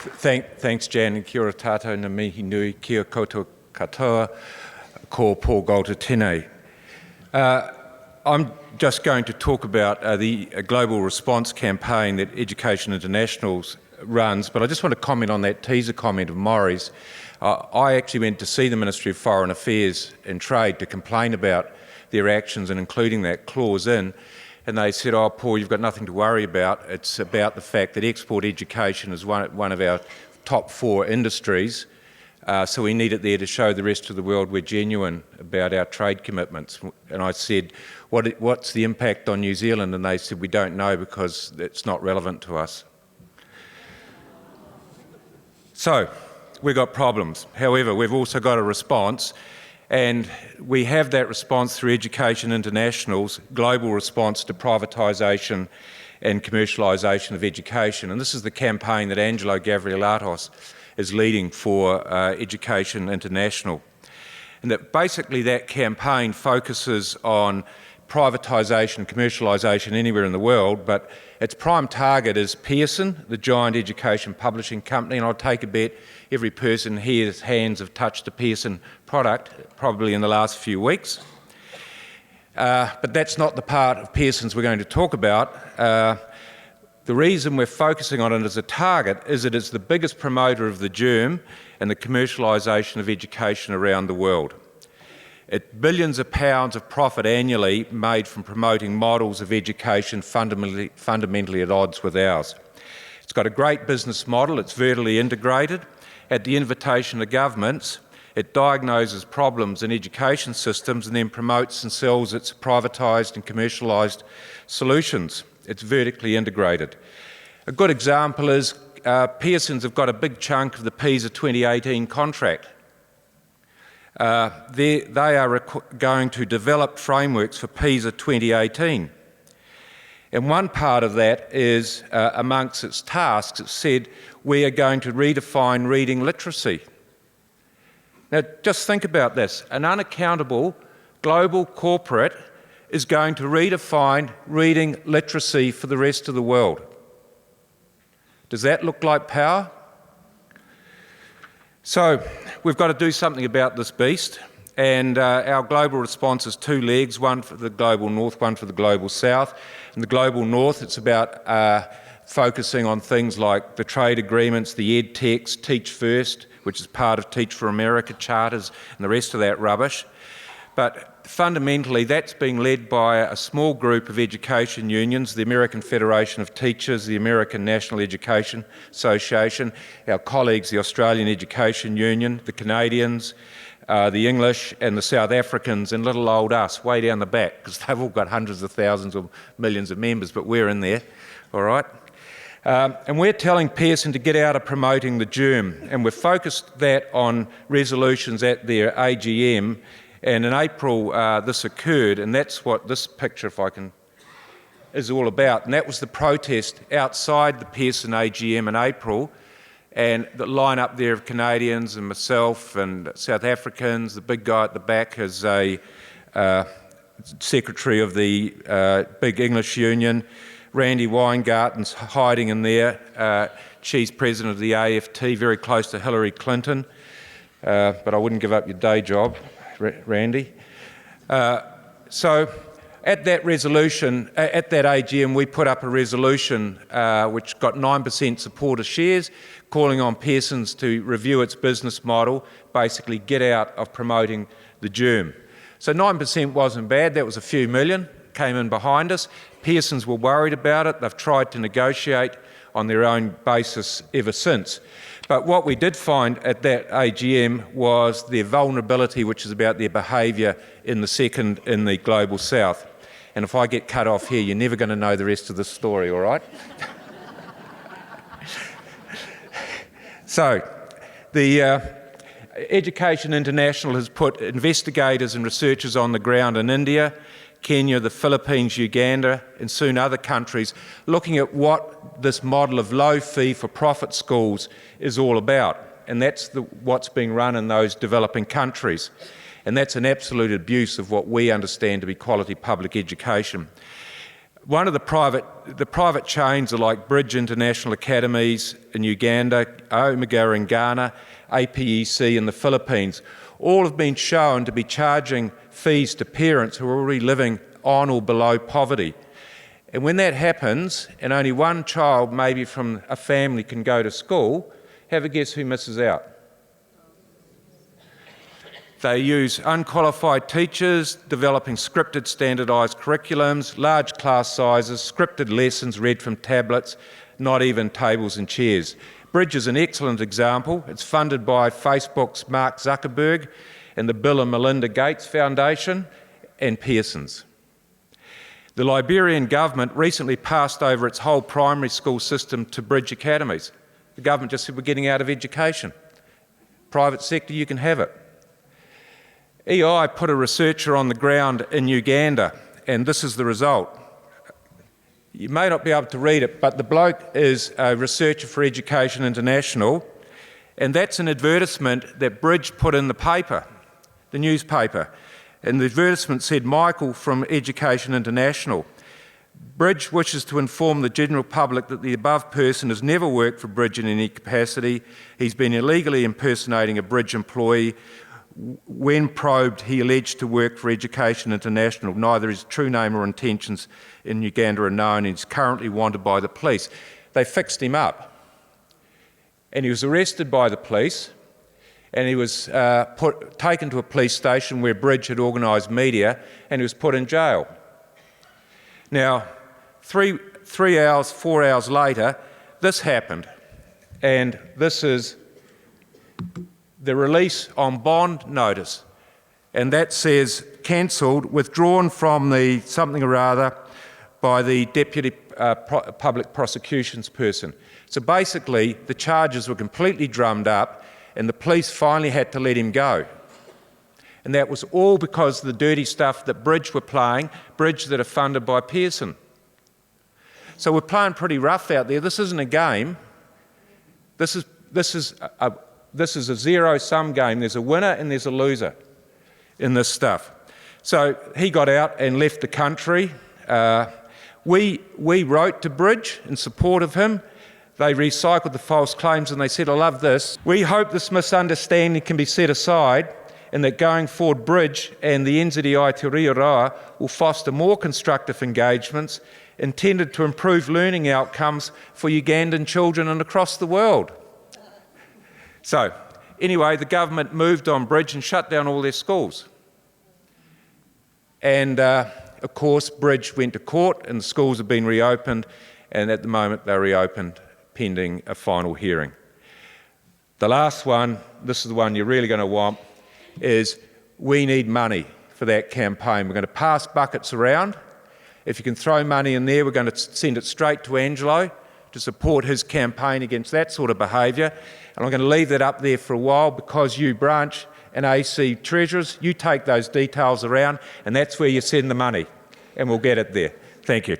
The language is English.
Thanks, Jan, and kia ora tātou na mihi nui, kia koutou katoa, ko Paul Goulter tēnei. I'm just going to talk about the global response campaign that Education International runs, but I just want to comment on that teaser comment of Maury's. I actually went to see the Ministry of Foreign Affairs and Trade to complain about their actions and including that clause in, and they said, "Oh, Paul, you've got nothing to worry about. It's about the fact that export education is one of our top 4 industries, so we need it there to show the rest of the world we're genuine about our trade commitments." And I said, what's the impact on New Zealand? And they said, we don't know because it's not relevant to us. So we've got problems. However, we've also got a response, and we have that response through Education International's global response to privatisation and commercialisation of education. And this is the campaign that Angelo Gavrielatos is leading for Education International. And that basically that campaign focuses on privatisation, commercialisation anywhere in the world, but its prime target is Pearson, the giant education publishing company, and I'll take a bet every person here's hands have touched a Pearson product, probably in the last few weeks. But that's not the part of Pearson's we're going to talk about. The reason we're focusing on it as a target is that it's the biggest promoter of the germ and the commercialisation of education around the world. It's billions of pounds of profit annually made from promoting models of education fundamentally at odds with ours. It's got a great business model, it's vertically integrated. At the invitation of governments, it diagnoses problems in education systems and then promotes and sells its privatised and commercialised solutions. It's vertically integrated. A good example is Pearson's have got a big chunk of the PISA 2018 contract. They are going to develop frameworks for PISA 2018. And one part of that is, amongst its tasks, it said, we are going to redefine reading literacy. Now, just think about this. An unaccountable global corporate is going to redefine reading literacy for the rest of the world. Does that look like power? So we've got to do something about this beast, and our global response is 2 legs, one for the global north, one for the global south. In the global north, it's about focusing on things like the trade agreements, the ed techs, Teach First, which is part of Teach for America, charters and the rest of that rubbish. But fundamentally, that's being led by a small group of education unions, the American Federation of Teachers, the American National Education Association, our colleagues, the Australian Education Union, the Canadians, the English and the South Africans, and little old us way down the back, because they've all got hundreds of thousands or millions of members, but we're in there, all right? And we're telling Pearson to get out of promoting the germ, and we've focused that on resolutions at their AGM. And in April, this occurred, and that's what this picture, if I can, is all about. And that was the protest outside the Pearson AGM in April, and the line-up there of Canadians and myself and South Africans. The big guy at the back is a secretary of the big English union. Randy Weingarten's hiding in there. She's president of the AFT, very close to Hillary Clinton, but I wouldn't give up your day job, Randy. So at that resolution, at that AGM, we put up a resolution which got 9% supporter shares, calling on Pearson's to review its business model, basically get out of promoting the germ. So 9% wasn't bad, that was a few million, came in behind us. Pearson's were worried about it, they've tried to negotiate on their own basis ever since. But what we did find at that AGM was their vulnerability, which is about their behaviour in the global south. And if I get cut off here, you're never going to know the rest of the story, all right? So, the Education International has put investigators and researchers on the ground in India, Kenya, the Philippines, Uganda, and soon other countries, looking at what this model of low fee for profit schools is all about. And that's what's being run in those developing countries. And that's an absolute abuse of what we understand to be quality public education. One of the private chains are like Bridge International Academies in Uganda, Omega in Ghana, APEC in the Philippines. All have been shown to be charging fees to parents who are already living on or below poverty. And when that happens, and only one child maybe from a family can go to school, have a guess who misses out? They use unqualified teachers, developing scripted standardised curriculums, large class sizes, scripted lessons read from tablets, not even tables and chairs. Bridge is an excellent example. It's funded by Facebook's Mark Zuckerberg and the Bill and Melinda Gates Foundation and Pearson's. The Liberian government recently passed over its whole primary school system to Bridge academies. The government just said, we're getting out of education. Private sector, you can have it. EI put a researcher on the ground in Uganda, and this is the result. You may not be able to read it, but the bloke is a researcher for Education International, and that's an advertisement that Bridge put in the paper, the newspaper. And the advertisement said, Michael from Education International. Bridge wishes to inform the general public that the above person has never worked for Bridge in any capacity. He's been illegally impersonating a Bridge employee. When probed, he alleged to work for Education International. Neither his true name or intentions in Uganda are known. He's currently wanted by the police. They fixed him up. And he was arrested by the police, and he was taken to a police station where Bridge had organised media, and he was put in jail. Now, 4 hours later, this happened, and this is the release on bond notice, and that says cancelled, withdrawn from the something or other by the Deputy Public Prosecutions person. So basically, the charges were completely drummed up, and the police finally had to let him go. And that was all because of the dirty stuff that Bridge were playing, Bridge that are funded by Pearson. So we're playing pretty rough out there. This isn't a game. This is a zero-sum game. There's a winner and there's a loser in this stuff. So he got out and left the country. We wrote to Bridge in support of him. They recycled the false claims and they said, I love this. We hope this misunderstanding can be set aside and that going forward Bridge and the NZEI Te Reo will foster more constructive engagements intended to improve learning outcomes for Ugandan children and across the world. So, anyway, the government moved on Bridge and shut down all their schools. And, of course, Bridge went to court and the schools have been reopened, and at the moment they're reopened pending a final hearing. The last one, this is the one you're really going to want, is we need money for that campaign. We're going to pass buckets around. If you can throw money in there, we're going to send it straight to Angelo to support his campaign against that sort of behaviour. And I'm going to leave that up there for a while because you branch and AC treasurers, you take those details around and that's where you send the money and we'll get it there. Thank you.